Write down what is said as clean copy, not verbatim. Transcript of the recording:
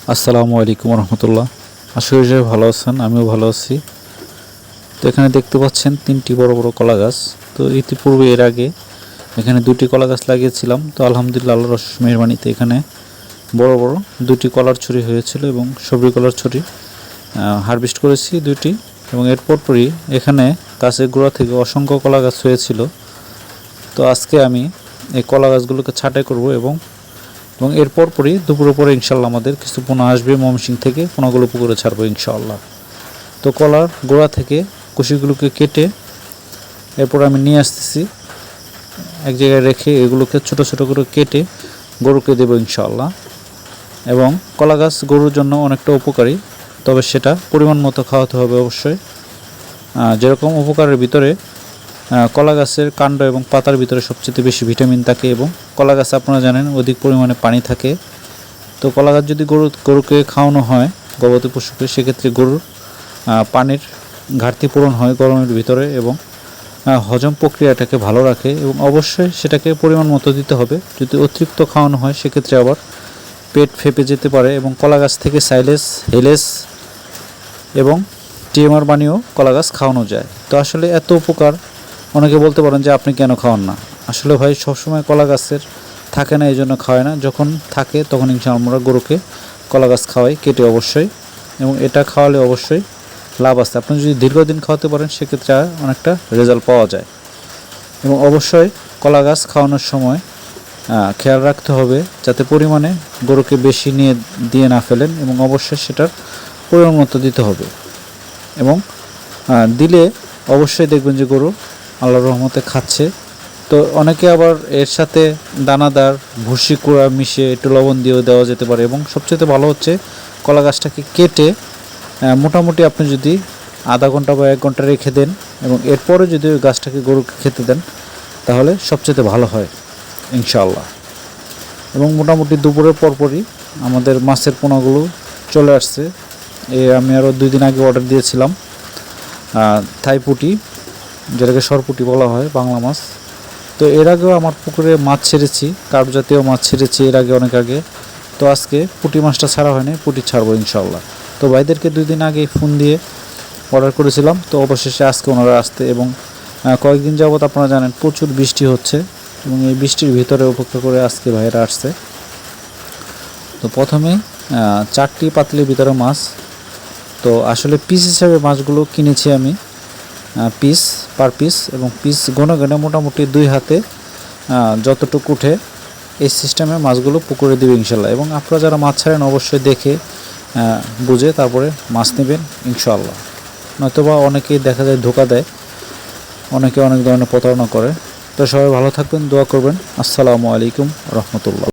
আসসালামু আলাইকুম রহমতুল্লাহ। আশা করি সবাই ভালো আছেন, আমিও ভালো আছি। তো এখানে দেখতে পাচ্ছেন 3টি বড় বড় কলা গাছ। তো ইতিপূর্বে এর আগে এখানে 2টি কলা গাছ লাগিয়েছিলাম। তো আলহামদুলিল্লাহ আল্লাহর অশেষ মেহেরবানিতে এখানে বড় বড় 2টি কলার ছড়ি হয়েছিল এবং সবজি কলার ছড়ি হারভেস্ট করেছি 2টি। এবং এর পরপরই এখানে গাছের গোড়া থেকে অসংখ্য কলা গাছ হয়েছিল। তো আজকে আমি এই কলা গাছগুলোকে ছাঁটাই করব এবং এর পরপরই দুপুরের পরে ইনশাল্লাহ আমাদের কিছু পোনা আসবে ময়মনসিংহ থেকে, পোনাগুলো পুকুরে ছাড়বো ইনশাআল্লাহ। তো কলার গোড়া থেকে কুশিগুলোকে কেটে এরপর আমি নিয়ে আসতেছি, এক জায়গায় রেখে এগুলোকে ছোট ছোট করে কেটে গরুকে দেবো ইনশাআল্লাহ। এবং কলা গাছ গরুর জন্য অনেকটা উপকারী, তবে সেটা পরিমাণ মতো খাওয়াতে হবে অবশ্যই। যেরকম উপকারের ভিতরে কলা গাছের কাণ্ড এবং পাতার ভিতরে সবচেয়ে বেশি ভিটামিন থাকে এবং কলা গাছে আপনারা জানেন অধিক পরিমাণে পানি থাকে। তো কলা গাছ যদি গরুকে খাওয়ানো হয়, গবাদি পশুকে, সেক্ষেত্রে গরুর পানির ঘাটতি পূরণ হয় গরমের ভিতরে এবং হজম প্রক্রিয়াটাকে ভালো রাখে এবং অবশ্যই সেটাকে পরিমাণ মতো দিতে হবে। যদি অতিরিক্ত খাওয়ানো হয় সেক্ষেত্রে আবার পেট ফেঁপে যেতে পারে। এবং কলা গাছ থেকে সাইলেজ, হেলেস এবং টিএমআর বানিয়েও কলা গাছ খাওয়ানো যায়। তো আসলে এত উপকার, অনেকে বলতে পারেন যে আপনি কেন খাওয়ান না। আসলে ভাই সবসময় কলা গাছের থাকে না, এই জন্য খাওয়ায় না। যখন থাকে তখন ইনশাআল্লাহ আমরা গরুকে কলা গাছ খাওয়াই কেটে অবশ্যই, এবং এটা খাওয়ালে অবশ্যই লাভ আছে। আপনি যদি দীর্ঘদিন খাওয়াতে পারেন সেক্ষেত্রে অনেকটা রেজাল্ট পাওয়া যায়। এবং অবশ্যই কলা গাছ খাওয়ানোর সময় খেয়াল রাখতে হবে যাতে পরিমাণে গরুকে বেশি দিয়ে না ফেলেন, এবং অবশ্যই সেটার পরিমাণ মতো দিতে হবে। এবং দিলে অবশ্যই দেখবেন যে গরু আল্লাহর রহমতে খাচ্ছে। তো অনেকে আবার এর সাথে দানাদার ভুসি কুড়া মিশিয়ে একটু লবণ দিয়েও দেওয়া যেতে পারে। এবং সবচেয়ে ভালো হচ্ছে কলা গাছটাকে কেটে মোটামুটি আপনি যদি আধা ঘন্টা বা 1 ঘন্টা রেখে দেন এবং এরপরে যদি ওই গাছটাকে গরুকে খেতে দেন তাহলে সবচেয়ে ভালো হয় ইনশাআল্লাহ। এবং মোটামুটি দুপুরের পরপরই আমাদের মাছের পোনাগুলো চলে আসছে। আমি আরও 2 দিন আগে অর্ডার দিয়েছিলাম থাই পুঁটি, যেটাকে সরপুঁটি বলা হয়, বাংলা মাছ। তো এর আগেও আমার পুকুরে মাছ ছেড়েছি, কার্প জাতীয় মাছ ছেড়েছি এর আগে, অনেক আগে। তো আজকে পুঁটি মাছটা ছাড়া হয়নি, পুঁটি ছাড়বো ইনশাআল্লাহ। তো ভাইদেরকে 2 দিন আগেই ফোন দিয়ে অর্ডার করেছিলাম, তো অবশেষে আজকে ওনারা আসতে। এবং কয়েকদিন যাবৎ আপনারা জানেন প্রচুর বৃষ্টি হচ্ছে এবং এই বৃষ্টির ভিতরে উপেক্ষা করে আজকে ভাইয়েরা আসছে। তো প্রথমেই 4টি পাতিলের ভিতরে মাছ। তো আসলে পিস হিসাবে মাছগুলো কিনেছি আমি, পিস পার পিস, এবং পিস গনে গনে মোটামুটি 2 হাতে যতটুকু উঠে এই সিস্টেমে মাছগুলো পুকুরে দেবে ইনশাল্লাহ। এবং আপনারা যারা মাছ ছাড়েন অবশ্যই দেখে বুঝে তারপরে মাছ নেবেন ইনশাআল্লাহ। নয়তোবা অনেকেই দেখা যায় ধোকা দেয়, অনেকে অনেক ধরনের প্রতারণা করে। তো সবাই ভালো থাকবেন, দোয়া করবেন। আসসালামু আলাইকুম রহমতুল্লাহ।